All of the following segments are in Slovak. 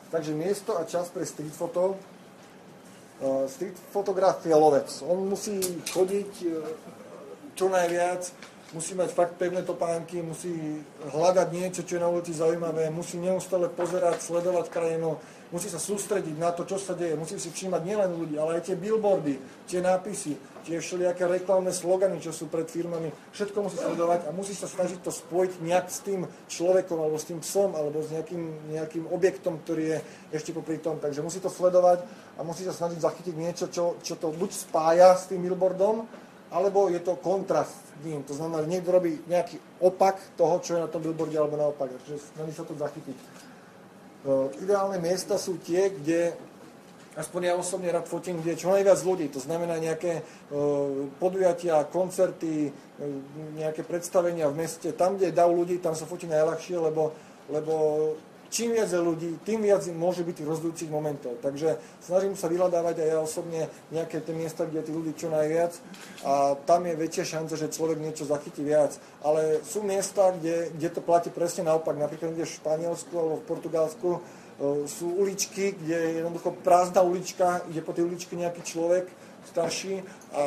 Takže miesto a čas pre street foto. Street fotograf je lovec. On musí chodiť čo najviac, musí mať fakt pevné topánky, musí hľadať niečo, čo je na ulici zaujímavé, musí neustále pozerať, sledovať krajinu, musí sa sústrediť na to, čo sa deje, musí si všímať nielen ľudí, ale aj tie billboardy, tie nápisy, tie všelijaké reklamné slogany, čo sú pred firmami, všetko musí sledovať a musí sa snažiť to spojiť nejak s tým človekom, alebo s tým psom, alebo s nejakým objektom, ktorý je ešte popri tom. Takže musí to sledovať a musí sa snažiť zachytiť niečo, čo to buď spája s tým billboardom, alebo je to kontrast s ním. To znamená, že niekto robí nejaký opak toho, čo je na tom billboarde, alebo naopak. Takže snaží sa to zachytiť. Ideálne miesta sú tie, kde, aspoň ja osobne rád fotím, kde je čo najviac ľudí. To znamená nejaké podujatia, koncerty, nejaké predstavenia v meste. Tam, kde je dav ľudí, tam sa fotí najľahšie, lebo čím viac je ľudí, tým viac môže byť tých rozdujúcich momentov. Takže snažím sa vyhľadávať aj ja osobne nejaké tie miesta, kde je tých ľudí čo najviac a tam je väčšia šanca, že človek niečo zachytí viac. Ale sú miesta, kde to platí presne naopak. Napríklad kde v Španielsku alebo v Portugalsku sú uličky, kde je jednoducho prázdna ulička, ide po tej uličke nejaký človek starší a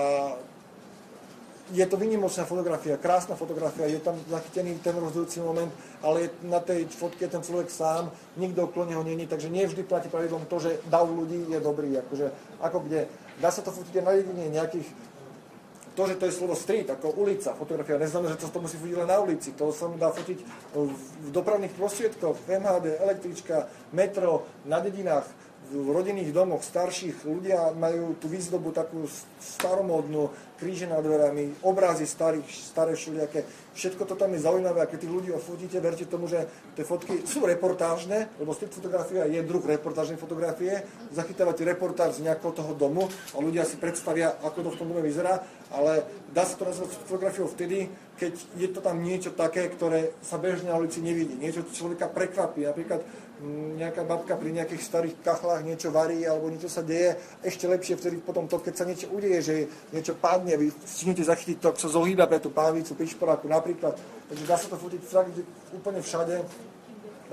je to výnimočná fotografia, krásna fotografia, je tam zachytený ten rozdujúci moment, ale na tej fotke je ten človek sám, nikto okolo neho není, takže nie vždy platí pravidlom to, že dav ľudí je dobrý, ako kde. Dá sa to fotiť aj na jedine nejakých, to, že to je slovo street, ako ulica, fotografia, neznamená, že to musí fotiť len na ulici, to sa dá fotiť v dopravných prostriedkoch, v MHD, električka, metro, na dedinách, v rodinných domoch, starších ľudia majú tú výzdobu takú staromódnu, kríže nad dverami, obrazy staré všelijaké. Všetko to tam je zaujímavé a keď tých ľudí odfotíte, verte tomu, že tie fotky sú reportážne, lebo street fotografia je druh reportážnej fotografie. Zachytávate reportáž z nejakého toho domu a ľudia si predstavia, ako to v tom dome vyzerá, ale dá sa to nazvať fotografiou vtedy, keď je to tam niečo také, ktoré sa bežne na ulici nevidí. Niečo človeka prekvapí, napríklad nejaká babka pri nejakých starých kachlách niečo varí alebo niečo sa deje. Ešte lepšie vtedy potom to, keď sa niečo udeje, že niečo padne, vy stihnete zachytiť to, čo zohýba pre tú pánvicu, pri šporáku napríklad. Takže dá sa to fotiť úplne všade.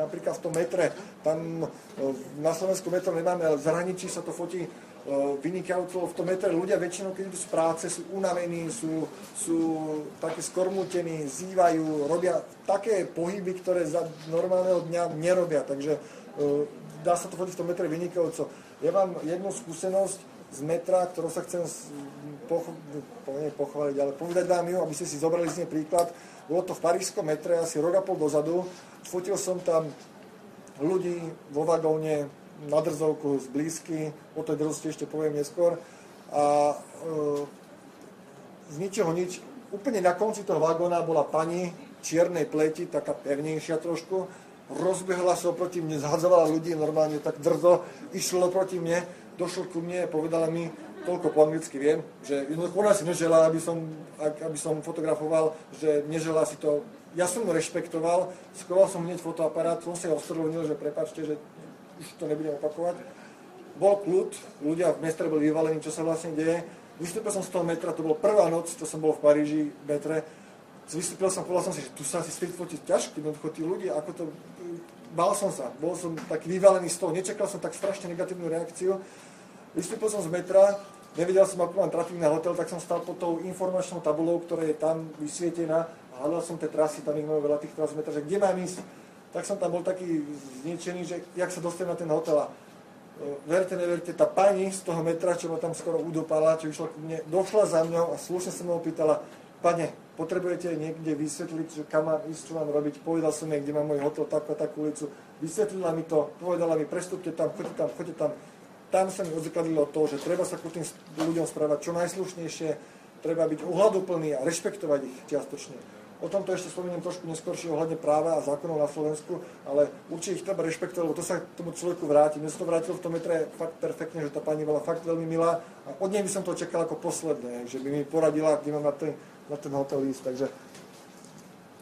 Napríklad v tom metre, tam na Slovensku metro nemáme, ale v zahraničí sa to fotí vynikajúco. V tom metre ľudia väčšinou, keď idú z práce, sú unavení, sú také skormútení, zývajú, robia také pohyby, ktoré za normálneho dňa nerobia. Takže dá sa to fotiť v tom metre vynikajúco. Ja mám jednu skúsenosť z metra, ktorú sa chcem pochváliť, ale povedať vám ju, aby ste si zobrali z nej príklad. Bolo to v parížskom metre asi rok a pol dozadu. Fotil som tam ľudí vo vagóne na drzovku z blízky, o tej drzosti ešte poviem neskôr. A z ničoho nič, úplne na konci toho vagóna bola pani čiernej pleti, taká pevnejšia trošku, rozbehla sa oproti mne, zhadzovala ľudí normálne tak drzo, išlo proti mne, došlo ku mne a povedala mi, toľko po anglicky viem, že ona si neželá, aby som fotografoval, že neželá si to. Ja som ho rešpektoval, schoval som hneď fotoaparát, som sa ospravedlnil, že prepáčte, že už to nebudem opakovať. Bol kľud, ľudia v mestre boli vyvalení, čo sa vlastne deje. Vystúpil som z toho metra, to bola prvá noc, čo som bol v Paríži, v metre. Vystúpil som, povedal som si, že tu sa asi street fotiť ťažko, jednoducho tí ľudia, ako to... Bál som sa, bol som taký vyvalený z toho, nečakal som tak strašne negatívnu reakciu. Vystúpil som z metra, nevedel som, ako mám trafík na hotel, tak som stal pod tou informačnou tabulou, ktorá je tam vysvietená. A hľadal som tie trasy, tam ich máme veľa tých tras metra, že kde mám ísť. Tak som tam bol taký zničený, že jak sa dostanem na ten hotel. Verte, neverte, tá pani z toho metra, čo ma tam skoro udopala, čo išla ku mne, došla za mňou a slušne sa mnou opýtala, pane, potrebujete niekde vysvetliť, že kam mám ísť, čo mám robiť. Povedal som jej, kde mám môj hotel, takú ulicu. Vysvetlila mi to, povedala mi, prestúpte tam, choďte tam. Tam sa mi odzrkadlilo to, že treba sa ku tým ľuďom správať čo najslušnejšie, treba byť ohľaduplný a rešpektovať ich čiastočne. O tomto ešte spomeniem trošku neskôršie ohľadne práva a zákonov na Slovensku, ale určite ich treba rešpektovať, lebo to sa k tomu človeku vráti. Mne sa to vrátilo v tom metre fakt perfektne, že tá pani bola fakt veľmi milá a od nej by som to čakal ako posledné, že by mi poradila, kde mám na ten hotel ísť. Takže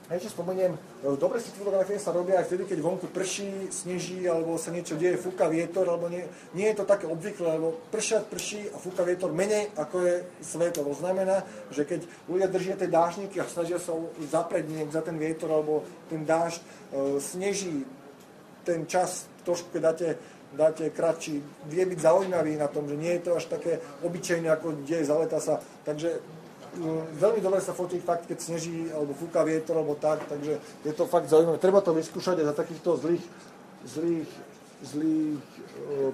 ešte spomeniem, dobre si fotografie sa robia aj vtedy, keď vonku prší, sneží, alebo sa niečo deje, fúka vietor, alebo nie je to také obvyklé, lebo prší a fúka vietor menej, ako je svetlo. To znamená, že keď ľudia držia tie dážniky a snažia sa zaprieť niekde za ten vietor, alebo ten dážď, sneží, ten čas, trošku keď dáte dáte kratší, vie byť zaujímavý na tom, že nie je to až také obyčajné, ako deje za leta sa. Takže veľmi dobre sa fotí fakt, keď sneží, alebo fúka vietor, alebo tak, takže je to fakt zaujímavé. Treba to vyskúšať aj za takýchto zlých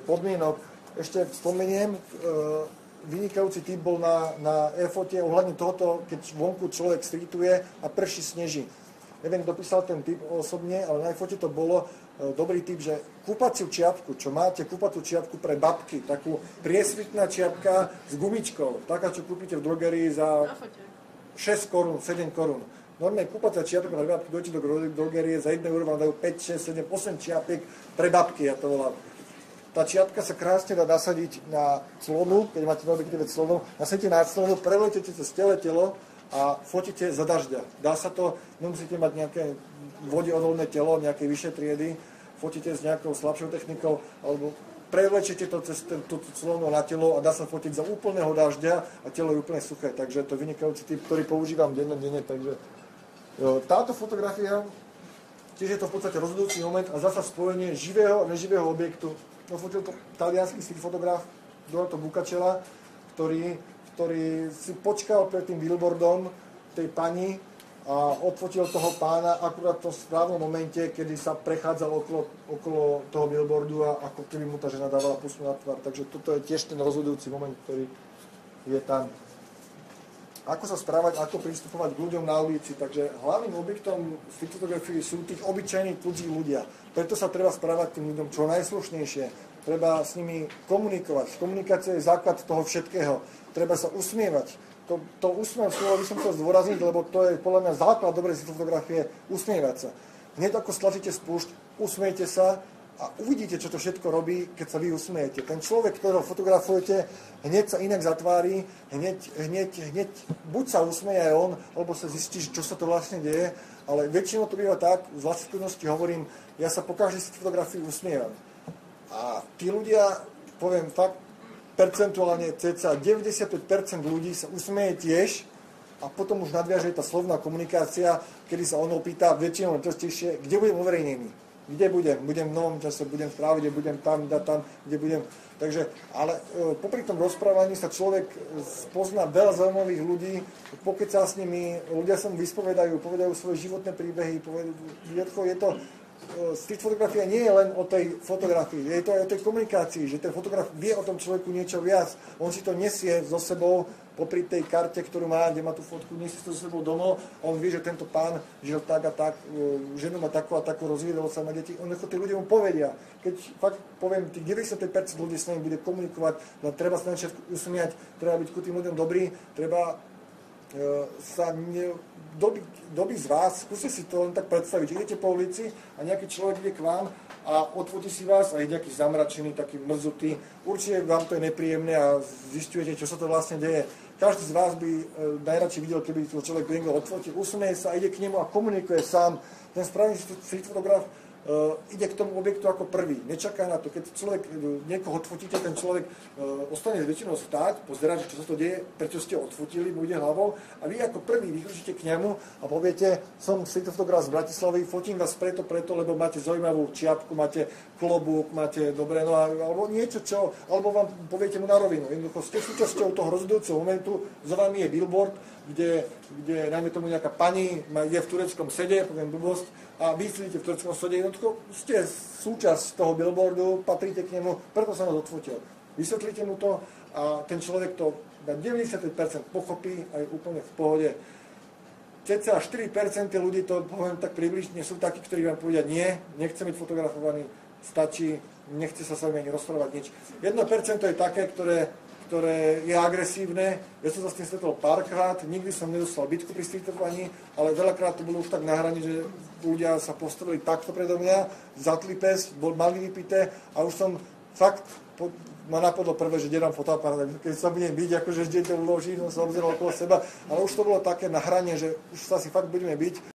podmienok. Ešte spomeniem, vynikajúci tip bol na e-fote ohľadne tohoto, keď vonku človek streetuje a prší, sneží. Neviem, kto písal ten tip osobne, ale na e-fote to bolo dobrý tip, že kúpaciu čiapku, čo máte, kúpaciu čiapku pre babky, takú priesvitná čiapka s gumičkou, taká, čo kúpite v drogerii za 6 korún, 7 korún. Normálne kúpacia čiapka pre babky, dojdete do drogerie, za 1 euro vám dajú 5, 6, 7, 8 čiapiek pre babky, ja to volám. Tá čiapka sa krásne dá nasadiť na clonu, keď máte na objektíve clonu, nasadíte na clonu, preletete cez celé telo a fotíte za dažďa. Dá sa to, nemusíte mať nejaké vodeodolné telo, nejaké vyššie triedy, fotíte s nejakou slabšou technikou, alebo prevlečete to cez tú clonu na telo a dá sa fotiť za úplného dažďa a telo je úplne suché. Takže to je vynikajúci typ, ktorý používam denne. Takže táto fotografia, tiež je to v podstate rozhodujúci moment a zasa spojenie živého a neživého objektu. Fotil to taliansky street fotograf Donato Bucacella, ktorý si počkal pred tým billboardom tej pani a odfotil toho pána akurát v tom správnom momente, kedy sa prechádzal okolo toho billboardu a ako keby mu tá žena dávala pusu na tvár. Takže toto je tiež ten rozhodujúci moment, ktorý je tam. Ako sa správať, ako pristupovať k ľuďom na ulici. Takže hlavným objektom street fotografie sú tých obyčajných cudzí ľudia. Preto sa treba správať tým ľuďom čo najslušnejšie. Treba s nimi komunikovať. Komunikácia je základ toho všetkého. Treba sa usmievať. To úsmev slovo by som chcel zdôrazniť, lebo to je podľa mňa základ dobrej fotografie, usmievať sa. Hneď ako stlačíte spúšť, usmiejte sa a uvidíte, čo to všetko robí, keď sa vy usmiejete. Ten človek, ktorého fotografujete, hneď sa inak zatvári, hneď buď sa usmeje aj on, alebo sa zistí, čo sa to vlastne deje, ale väčšinou to býva tak, z vlastnej skúsenosti hovorím, ja sa po každej fotografii usmievam. A tí ľudia, poviem fakt, percentuálne cca 95% ľudí sa usmeje tiež a potom už nadviaže tá slovná komunikácia, kedy sa on opýta väčšinou najčastejšie, kde budem uverejnený. Kde budem? Budem v Novom čase, budem v Pravde, budem tam, kde budem. Takže, ale popri tom rozprávaní sa človek pozná veľa zaujímavých ľudí, pokecá s nimi, ľudia sa mu vyspovedajú, povedajú svoje životné príbehy, je to street fotografia nie je len o tej fotografii, je to aj o tej komunikácii, že ten fotograf vie o tom človeku niečo viac, on si to nesie so sebou popri tej karte, ktorú má, kde má tú fotku, nesie to so sebou domov, on vie, že tento pán žil tak a tak, ženu má takú a takú, rozviedol sa na deti, on tí ľudia mu povedia. Keď fakt poviem, tých 95% ľudí s nami bude komunikovať, no treba sa na všetko usmiať, treba byť ku tým ľuďom dobrý, treba sa doby z vás, skúste si to len tak predstaviť, že idete po ulici a nejaký človek ide k vám a odfotí si vás a je nejaký zamračený, taký mrzutý. Určite vám to je nepríjemné a zisťujete, čo sa to vlastne deje. Každý z vás by najradšej videl, keby to človek niekto odfotil, usmeje sa, ide k nemu a komunikuje sám. Ten správny street fotograf ide k tomu objektu ako prvý. Nečaká na to. Keď človek niekoho odfotíte, ten človek ostane väčšinou stáť, pozerať, čo sa to deje, prečo ste ho odfotili, bude hlavou a vy ako prvý vyklúčite k nemu a poviete, som street fotograf z Bratislavy, fotím vás preto, lebo máte zaujímavú čiapku, máte klobúk, máte dobré, no alebo niečo, alebo vám poviete mu na rovinu. Jednoducho ste súčasťou toho rozhodujúceho momentu, za vami je billboard, kde najmä tomu nejaká pani je v tureckom sede, poviem blbosť, a vy sedíte v tureckom sede, jednoducho ste súčasť toho billboardu, patríte k nemu, preto som vás odfotil. Vysvetlíte mu to a ten človek to na 95% pochopí a je úplne v pohode. Cca 4% ľudí, to poviem tak približne, sú takí, ktorí vám povedia nie, nechcem byť fotografovaný, stačí, nechce sa s vami ani rozprávať nič. 1% je také, ktoré je agresívne. Ja som sa s tým stretol párkrát, nikdy som nedostal bitku pri streetovaní, ale veľakrát to bolo už tak na hrane, že ľudia sa postavili takto predo mňa, zatli pes, mali vypité a už som fakt, ma napadlo prvé, že nedám fotoaparát, keď sa budem byť, akože kde to uloží, som sa obzeral okolo seba, ale už to bolo také na hrane, že už sa si fakt budeme byť